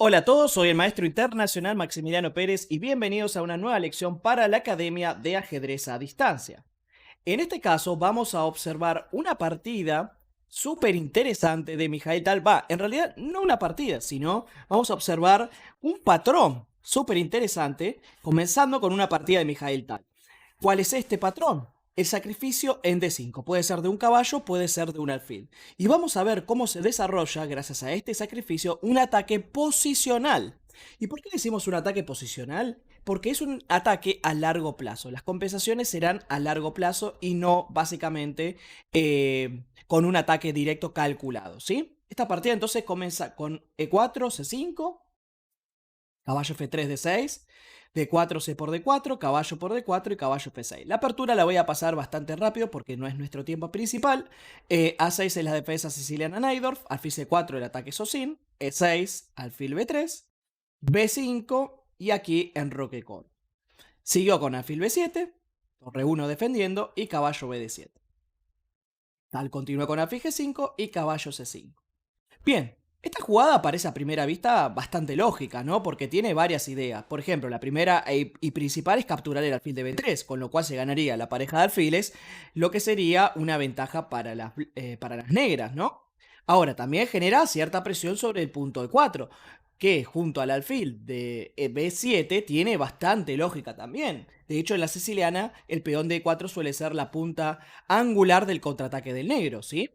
Hola a todos, soy el maestro internacional Maximiliano Pérez y bienvenidos a una nueva lección para la Academia de Ajedrez a Distancia. En este caso vamos a observar una partida súper interesante de Mikhail Tal. En realidad no una partida, sino vamos a observar un patrón súper interesante, comenzando con una partida de Mikhail Tal. ¿Cuál es este patrón? El sacrificio en D5. Puede ser de un caballo, puede ser de un alfil. Y vamos a ver cómo se desarrolla, gracias a este sacrificio, un ataque posicional. ¿Y por qué decimos un ataque posicional? Porque es un ataque a largo plazo. Las compensaciones serán a largo plazo y no básicamente con un ataque directo calculado, ¿sí? Esta partida entonces comienza con E4, C5, caballo F3, D6, D4, C por D4, caballo por D4 y caballo F6. La apertura la voy a pasar bastante rápido porque no es nuestro tiempo principal. A6 es la defensa siciliana Najdorf, alfil C4 el ataque Socin, E6, alfil B3, B5 y aquí enroque con. Siguió con alfil B7, torre 1 defendiendo y caballo BD7. Tal continuó con alfil G5 y caballo C5. Bien, esta jugada parece a primera vista bastante lógica, ¿no? Porque tiene varias ideas. Por ejemplo, la primera y principal es capturar el alfil de B3, con lo cual se ganaría la pareja de alfiles, lo que sería una ventaja para las negras, ¿no? Ahora, también genera cierta presión sobre el punto de 4, que junto al alfil de B7 tiene bastante lógica también. De hecho, en la siciliana, el peón de E4 suele ser la punta angular del contraataque del negro, ¿sí?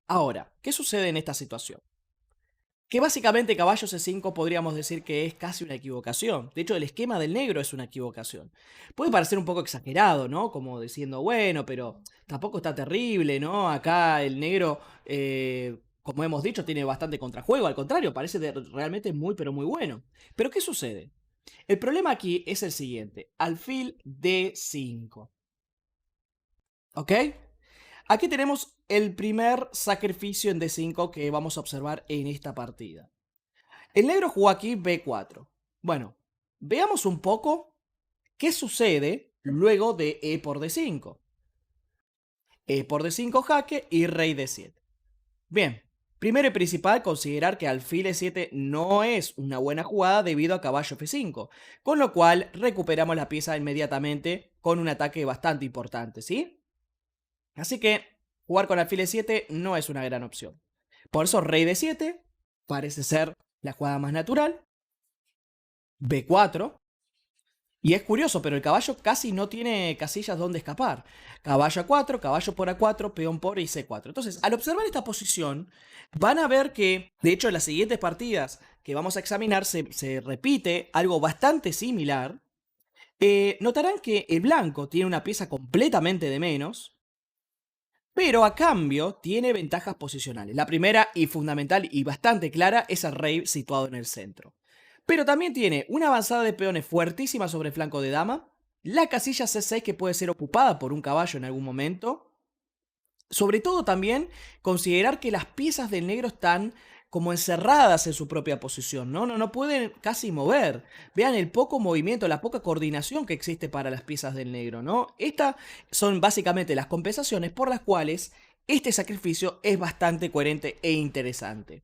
Ahora, ¿qué sucede en esta situación? Que básicamente caballo C5 podríamos decir que es casi una equivocación. De hecho, el esquema del negro es una equivocación. Puede parecer un poco exagerado, ¿no? Como diciendo, bueno, pero tampoco está terrible, ¿no? Acá el negro, como hemos dicho, tiene bastante contrajuego. Al contrario, parece realmente muy, pero muy bueno. Pero ¿qué sucede? El problema aquí es el siguiente. Alfil D5. ¿Ok? Aquí tenemos el primer sacrificio en D5 que vamos a observar en esta partida. El negro jugó aquí B4. Bueno, veamos un poco qué sucede luego de E por D5. E por D5 jaque y rey D7. Bien, primero y principal considerar que alfil E7 no es una buena jugada debido a caballo F5, con lo cual recuperamos la pieza inmediatamente con un ataque bastante importante, ¿sí? Así que jugar con alfil E7 no es una gran opción. Por eso rey D7 parece ser la jugada más natural. B4. Y es curioso, pero el caballo casi no tiene casillas donde escapar. Caballo A4, caballo por A4, peón por y C4. Entonces, al observar esta posición, van a ver que, de hecho, en las siguientes partidas que vamos a examinar se repite algo bastante similar. Notarán que el blanco tiene una pieza completamente de menos, pero a cambio tiene ventajas posicionales. La primera y fundamental y bastante clara es el rey situado en el centro. Pero también tiene una avanzada de peones fuertísima sobre el flanco de dama, la casilla C6 que puede ser ocupada por un caballo en algún momento. Sobre todo también considerar que las piezas del negro están como encerradas en su propia posición, ¿no? No pueden casi mover. Vean el poco movimiento, la poca coordinación que existe para las piezas del negro, ¿no? Estas son básicamente las compensaciones por las cuales este sacrificio es bastante coherente e interesante.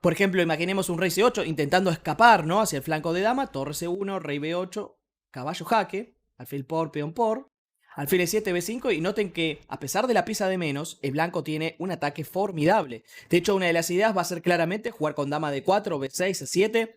Por ejemplo, imaginemos un rey C8 intentando escapar, ¿no? Hacia el flanco de dama, torre C1, rey B8, caballo jaque, alfil por, peón por, alfil E7, B5 y noten que a pesar de la pieza de menos, el blanco tiene un ataque formidable. De hecho, una de las ideas va a ser claramente jugar con dama D4, B6, C7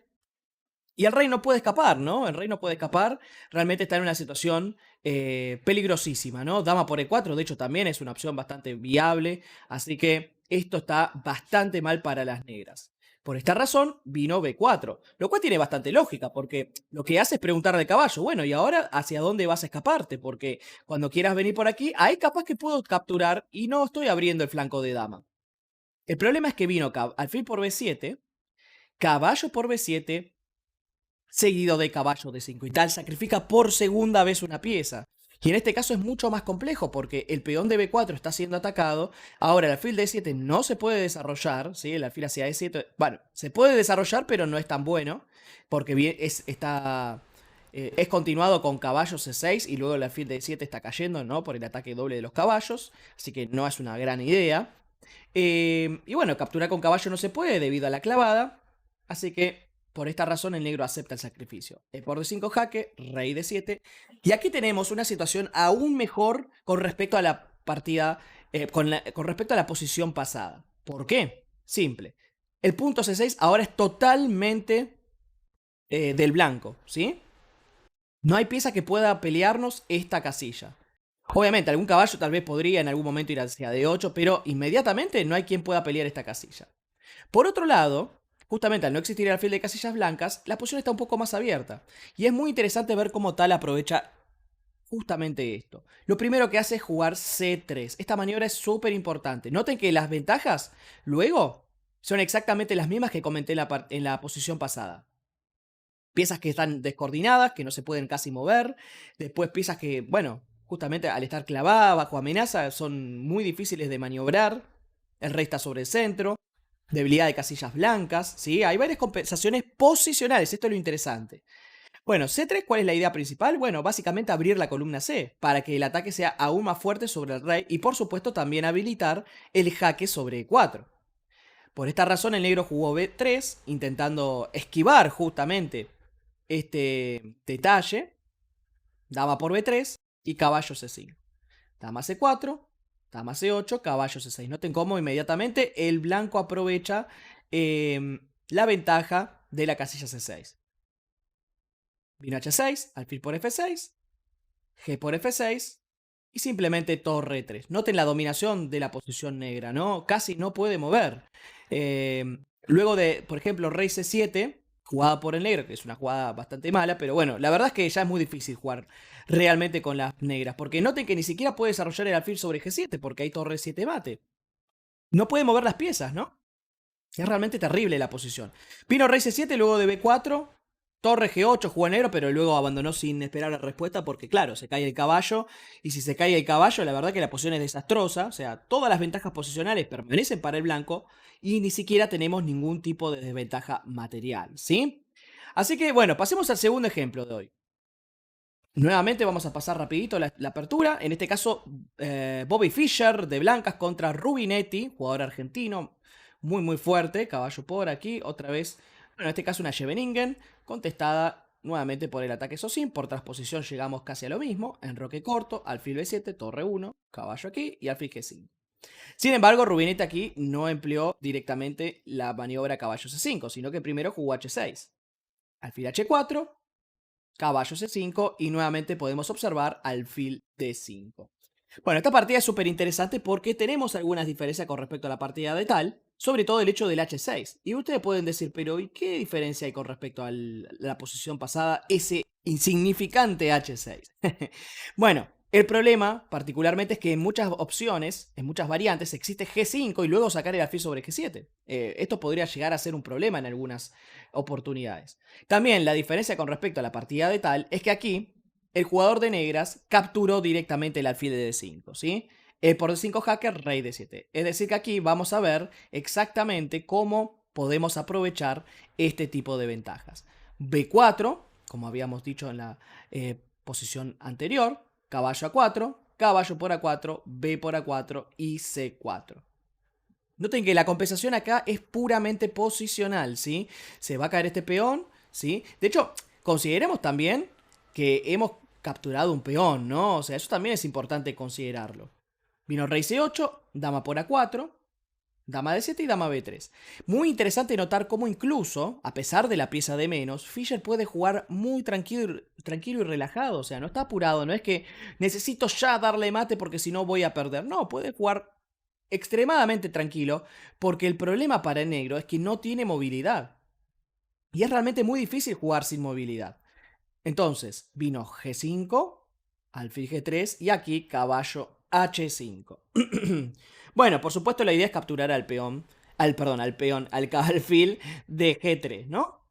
y el rey no puede escapar, ¿no? El rey no puede escapar, realmente está en una situación peligrosísima, ¿no? Dama por E4, de hecho, también es una opción bastante viable, así que esto está bastante mal para las negras. Por esta razón vino B4, lo cual tiene bastante lógica, porque lo que hace es preguntarle al caballo, bueno, ¿y ahora hacia dónde vas a escaparte? Porque cuando quieras venir por aquí, ahí capaz que puedo capturar y no estoy abriendo el flanco de dama. El problema es que vino alfil por B7, caballo por B7, seguido de caballo de 5 y tal, sacrifica por segunda vez una pieza. Y en este caso es mucho más complejo porque el peón de B4 está siendo atacado. Ahora el alfil de E7 no se puede desarrollar, ¿sí? El alfil hacia E7, bueno, se puede desarrollar pero no es tan bueno porque es continuado con caballo C6 y luego el alfil de E7 está cayendo, ¿no? Por el ataque doble de los caballos, así que no es una gran idea. Y bueno, capturar con caballo no se puede debido a la clavada. Así que por esta razón el negro acepta el sacrificio. E por D5 jaque, rey D7. Y aquí tenemos una situación aún mejor con respecto a la partida, con respecto a la posición pasada. ¿Por qué? Simple. El punto C6 ahora es totalmente del blanco, ¿sí? No hay pieza que pueda pelearnos esta casilla. Obviamente, algún caballo tal vez podría en algún momento ir hacia D8, pero inmediatamente no hay quien pueda pelear esta casilla. Por otro lado, justamente al no existir el alfil de casillas blancas, la posición está un poco más abierta. Y es muy interesante ver cómo Tal aprovecha justamente esto. Lo primero que hace es jugar C3. Esta maniobra es súper importante. Noten que las ventajas luego son exactamente las mismas que comenté en la posición pasada. Piezas que están descoordinadas, que no se pueden casi mover. Después piezas que, bueno, justamente al estar clavadas bajo amenaza son muy difíciles de maniobrar. El rey está sobre el centro. Debilidad de casillas blancas, ¿sí? Hay varias compensaciones posicionales, esto es lo interesante. Bueno, C3, ¿cuál es la idea principal? Bueno, básicamente abrir la columna C, para que el ataque sea aún más fuerte sobre el rey y por supuesto también habilitar el jaque sobre E4. Por esta razón el negro jugó B3, intentando esquivar justamente este detalle. Dama por B3 y caballo C5. Dama C4, dama C8, caballo C6. Noten cómo inmediatamente el blanco aprovecha la ventaja de la casilla C6. Vino H6, alfil por F6, G por F6 y simplemente torre 3. Noten la dominación de la posición negra, ¿no? Casi no puede mover. Luego de, por ejemplo, rey C7, jugada por el negro, que es una jugada bastante mala, pero bueno, la verdad es que ya es muy difícil jugar realmente con las negras, porque noten que ni siquiera puede desarrollar el alfil sobre G7, porque hay torre 7 mate. No puede mover las piezas, ¿no? Es realmente terrible la posición. Vino rey C7, luego de B4, torre G8, jugó negro, pero luego abandonó sin esperar la respuesta porque, claro, se cae el caballo. Y si se cae el caballo, la verdad que la posición es desastrosa. O sea, todas las ventajas posicionales permanecen para el blanco y ni siquiera tenemos ningún tipo de desventaja material, ¿sí? Así que, bueno, pasemos al segundo ejemplo de hoy. Nuevamente vamos a pasar rapidito la apertura. En este caso, Bobby Fischer de blancas contra Rubinetti, jugador argentino, muy muy fuerte. Caballo por aquí, otra vez. Bueno, en este caso una Scheveningen, contestada nuevamente por el ataque Socin. Por transposición llegamos casi a lo mismo. Enroque corto, alfil B7, torre 1, caballo aquí y alfil G5. Sin embargo, Rubinetti aquí no empleó directamente la maniobra caballo C5, sino que primero jugó H6. Alfil H4, caballo C5 y nuevamente podemos observar alfil D5. Bueno, esta partida es súper interesante porque tenemos algunas diferencias con respecto a la partida de Tal, sobre todo el hecho del H6. Y ustedes pueden decir, pero ¿y qué diferencia hay con respecto a la posición pasada, ese insignificante H6? Bueno, el problema particularmente es que en muchas opciones, en muchas variantes, existe G5 y luego sacar el alfil sobre G7. Esto podría llegar a ser un problema en algunas oportunidades. También la diferencia con respecto a la partida de Tal es que aquí el jugador de negras capturó directamente el alfil de D5, ¿sí? Por D5 hacker, rey D7. Es decir que aquí vamos a ver exactamente cómo podemos aprovechar este tipo de ventajas. B4, como habíamos dicho en la posición anterior, caballo A4, caballo por A4, B por A4 y C4. Noten que la compensación acá es puramente posicional, ¿sí? Se va a caer este peón, ¿sí? De hecho, consideremos también que hemos capturado un peón, ¿no? O sea, eso también es importante considerarlo. Vino rey C8, dama por A4, dama D7 y dama B3. Muy interesante notar cómo incluso, a pesar de la pieza de menos, Fischer puede jugar muy tranquilo y relajado. O sea, no está apurado, no es que necesito ya darle mate porque si no voy a perder. No, puede jugar extremadamente tranquilo porque el problema para el negro es que no tiene movilidad. Y es realmente muy difícil jugar sin movilidad. Entonces, vino G5, alfil G3 y aquí caballo H5. Bueno, por supuesto la idea es capturar al peón, al alfil de G3, ¿no?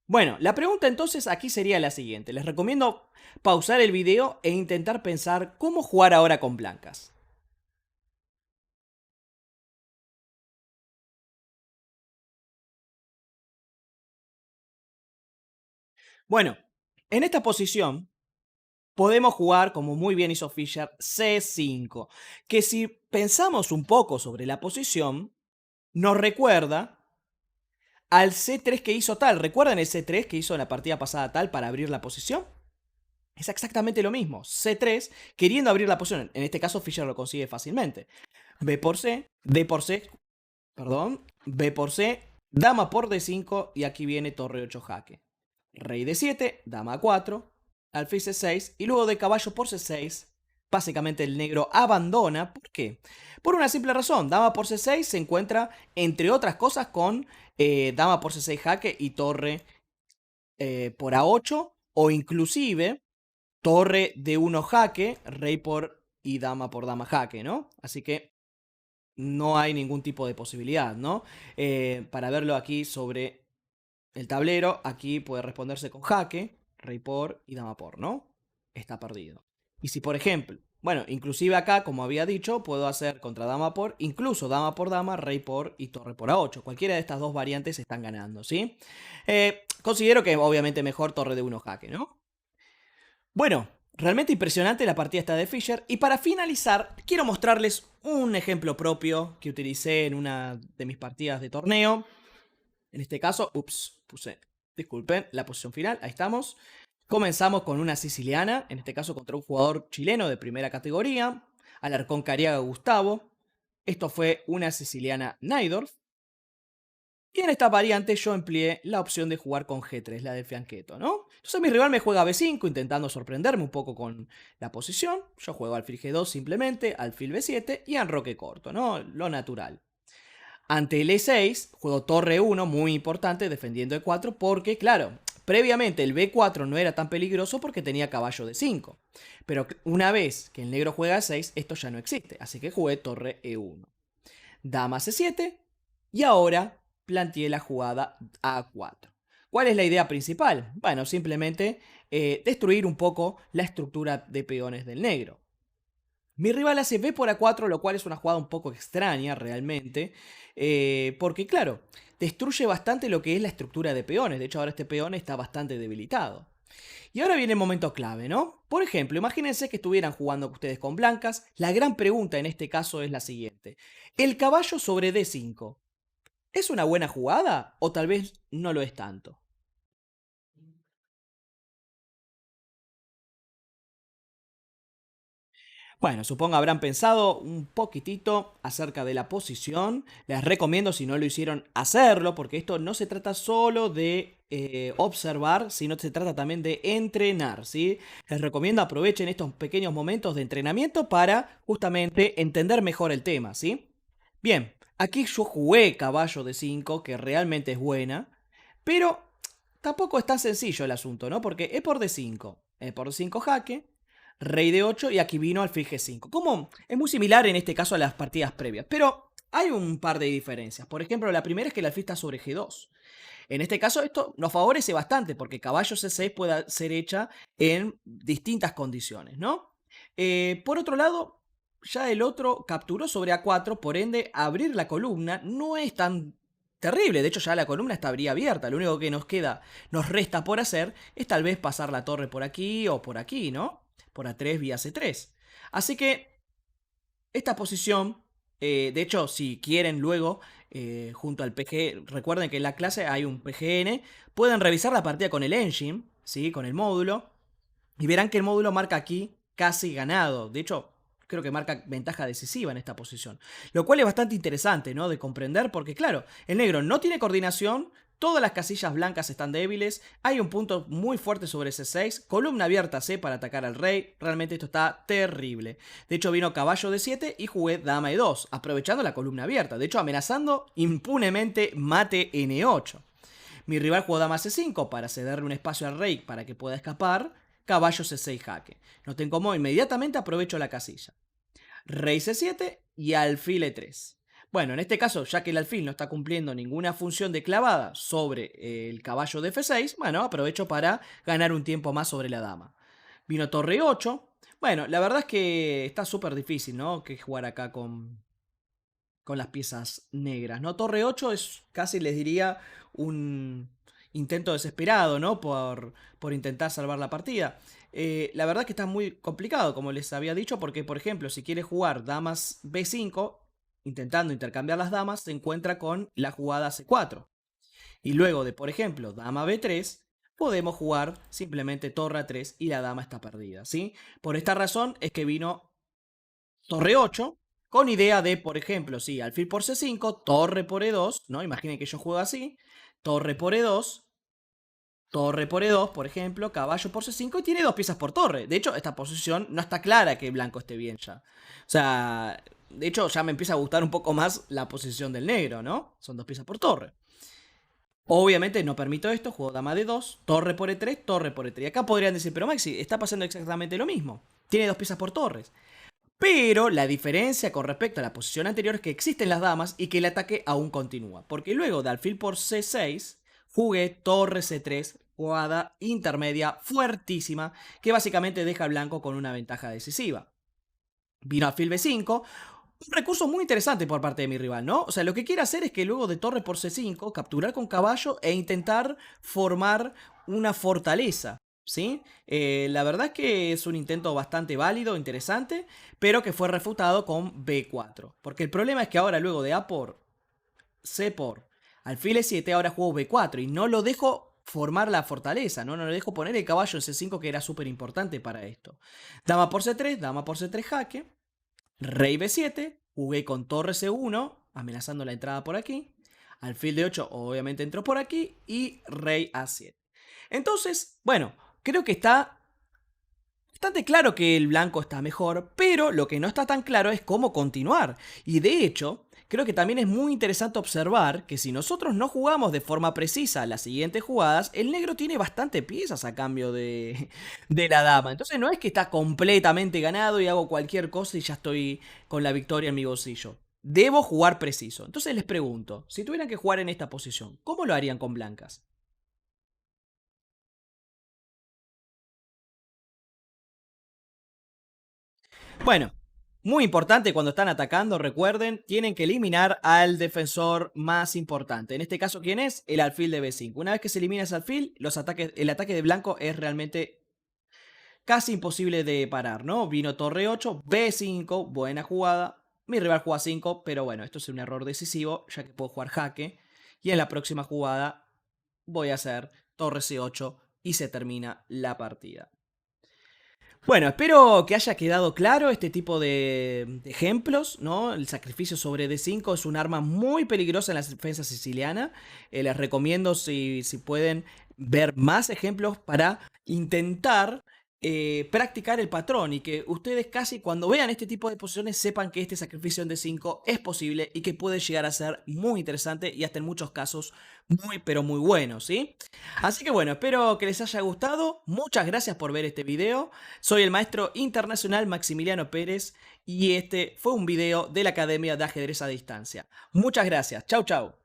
Bueno, la pregunta entonces aquí sería la siguiente. Les recomiendo pausar el video e intentar pensar cómo jugar ahora con blancas. Bueno, en esta posición podemos jugar, como muy bien hizo Fischer, C5, que si pensamos un poco sobre la posición, nos recuerda al C3 que hizo tal. ¿Recuerdan el C3 que hizo en la partida pasada tal para abrir la posición? Es exactamente lo mismo. C3 queriendo abrir la posición. En este caso Fischer lo consigue fácilmente. B por C, D por C, perdón, B por C, dama por D5 y aquí viene torre 8 jaque. Rey D7, dama 4, alfil C6 y luego de caballo por C6, básicamente el negro abandona. ¿Por qué? Por una simple razón, dama por C6 se encuentra entre otras cosas con dama por C6 jaque y torre por A8 o inclusive torre D1 jaque, rey por y dama por dama jaque, ¿no? Así que no hay ningún tipo de posibilidad, ¿no? Para verlo aquí sobre el tablero, aquí puede responderse con jaque, rey por y dama por, ¿no? Está perdido. Y si por ejemplo, bueno, inclusive acá, como había dicho, puedo hacer contra dama por, incluso dama por dama, rey por y torre por A8. Cualquiera de estas dos variantes están ganando, ¿sí? Considero que obviamente mejor torre de 1 jaque, ¿no? Bueno, realmente impresionante la partida esta de Fischer. Y para finalizar, quiero mostrarles un ejemplo propio que utilicé en una de mis partidas de torneo. En este caso, disculpen, la posición final, ahí estamos. Comenzamos con una siciliana, en este caso contra un jugador chileno de primera categoría, Alarcón Cariaga Gustavo. Esto fue una siciliana Najdorf. Y en esta variante yo empleé la opción de jugar con G3, la del fianqueto, ¿no? Entonces mi rival me juega B5 intentando sorprenderme un poco con la posición. Yo juego alfil G2 simplemente, alfil B7 y enroque corto, ¿no? Lo natural. Ante el E6 juego torre 1, muy importante, defendiendo E4 porque, claro, previamente el B4 no era tan peligroso porque tenía caballo D5. Pero una vez que el negro juega A6, esto ya no existe, así que jugué torre E1. Dama C7 y ahora planteé la jugada A4. ¿Cuál es la idea principal? Bueno, simplemente destruir un poco la estructura de peones del negro. Mi rival hace B por A4, lo cual es una jugada un poco extraña realmente, porque claro, destruye bastante lo que es la estructura de peones. De hecho, ahora este peón está bastante debilitado. Y ahora viene el momento clave, ¿no? Por ejemplo, imagínense que estuvieran jugando ustedes con blancas. La gran pregunta en este caso es la siguiente. ¿El caballo sobre D5 es una buena jugada o tal vez no lo es tanto? Bueno, supongo habrán pensado un poquitito acerca de la posición. Les recomiendo, si no lo hicieron, hacerlo, porque esto no se trata solo de observar, sino se trata también de entrenar, ¿sí? Les recomiendo aprovechen estos pequeños momentos de entrenamiento para justamente entender mejor el tema, ¿sí? Bien, aquí yo jugué caballo de 5, que realmente es buena, pero tampoco es tan sencillo el asunto, ¿no? Porque E por D5, E por D5 jaque, rey de 8 y aquí vino alfil G5. Como es muy similar en este caso a las partidas previas, pero hay un par de diferencias. Por ejemplo, la primera es que el alfil está sobre G2. En este caso esto nos favorece bastante porque caballo C6 puede ser hecha en distintas condiciones, ¿no? Por otro lado, ya el otro capturó sobre A4, por ende abrir la columna no es tan terrible. De hecho ya la columna estaría abierta. Lo único que nos resta por hacer es tal vez pasar la torre por aquí o por aquí, ¿no? Por A3 vía C3. Así que esta posición, de hecho, si quieren luego, junto al PG, recuerden que en la clase hay un PGN, pueden revisar la partida con el engine, ¿sí? Con el módulo, y verán que el módulo marca aquí casi ganado. De hecho, creo que marca ventaja decisiva en esta posición. Lo cual es bastante interesante, ¿no? De comprender porque, claro, el negro no tiene coordinación, todas las casillas blancas están débiles, hay un punto muy fuerte sobre C6, columna abierta C para atacar al rey, realmente esto está terrible. De hecho vino caballo D7 y jugué dama E2, aprovechando la columna abierta, de hecho amenazando impunemente mate N8. Mi rival jugó dama C5 para cederle un espacio al rey para que pueda escapar, caballo C6 jaque. No te incomodo, inmediatamente aprovecho la casilla. Rey C7 y alfil E3. Bueno, en este caso, ya que el alfil no está cumpliendo ninguna función de clavada sobre el caballo de F6, bueno, aprovecho para ganar un tiempo más sobre la dama. Vino torre 8. Bueno, la verdad es que está súper difícil, ¿no? Que jugar acá con las piezas negras, ¿no? Torre 8 es casi, les diría, un intento desesperado, ¿no? Por intentar salvar la partida. La verdad que está muy complicado, como les había dicho, porque, por ejemplo, si quiere jugar damas B5, intentando intercambiar las damas, se encuentra con la jugada C4. Y luego de, por ejemplo, dama B3, podemos jugar simplemente torre A3 y la dama está perdida, ¿sí? Por esta razón es que vino torre 8, con idea de, por ejemplo, sí, alfil por C5, torre por E2, ¿no? Imaginen que yo juego así, torre por E2, torre por E2, por ejemplo, caballo por C5 y tiene dos piezas por torre. De hecho, esta posición no está clara que el blanco esté bien ya. O sea, de hecho ya me empieza a gustar un poco más la posición del negro, ¿no? Son dos piezas por torre. Obviamente no permito esto, juego dama de 2, torre por E3, torre por E3. Y acá podrían decir, pero Maxi, está pasando exactamente lo mismo. Tiene dos piezas por torres. Pero la diferencia con respecto a la posición anterior es que existen las damas y que el ataque aún continúa. Porque luego de alfil por C6, jugué torre C3, jugada intermedia fuertísima, que básicamente deja al blanco con una ventaja decisiva. Vino alfil B5, un recurso muy interesante por parte de mi rival, ¿no? O sea, lo que quiere hacer es que luego de torre por C5, capturar con caballo e intentar formar una fortaleza, ¿sí? La verdad es que es un intento bastante válido, interesante, pero que fue refutado con B4. Porque el problema es que ahora luego de A por C por alfil E7, ahora juego B4 y no lo dejo formar la fortaleza, ¿no? No le dejo poner el caballo en C5 que era súper importante para esto. Dama por C3, dama por C3 jaque. Rey B7, jugué con torre C1, amenazando la entrada por aquí. Alfil D8 obviamente entró por aquí y rey A7. Entonces, bueno, creo que está bastante claro que el blanco está mejor, pero lo que no está tan claro es cómo continuar. Y de hecho, creo que también es muy interesante observar que si nosotros no jugamos de forma precisa las siguientes jugadas, el negro tiene bastante piezas a cambio de la dama. Entonces no es que está completamente ganado y hago cualquier cosa y ya estoy con la victoria en mi bolsillo. Debo jugar preciso. Entonces les pregunto, si tuvieran que jugar en esta posición, ¿cómo lo harían con blancas? Bueno, muy importante cuando están atacando, recuerden, tienen que eliminar al defensor más importante. En este caso, ¿quién es? El alfil de B5. Una vez que se elimina ese alfil, el ataque de blanco es realmente casi imposible de parar, ¿no? Vino torre 8, B5, buena jugada. Mi rival juega 5, pero bueno, esto es un error decisivo, ya que puedo jugar jaque. Y en la próxima jugada voy a hacer torre C8 y se termina la partida. Bueno, espero que haya quedado claro este tipo de ejemplos, ¿no? El sacrificio sobre D5 es un arma muy peligrosa en la defensa siciliana. Les recomiendo si pueden ver más ejemplos para intentar practicar el patrón y que ustedes casi cuando vean este tipo de posiciones sepan que este sacrificio en D5 es posible y que puede llegar a ser muy interesante y hasta en muchos casos muy pero muy bueno, ¿sí? Así que bueno, espero que les haya gustado. Muchas gracias por ver este video. Soy el maestro internacional Maximiliano Pérez y este fue un video de la Academia de Ajedrez a Distancia. Muchas gracias. Chau, chau.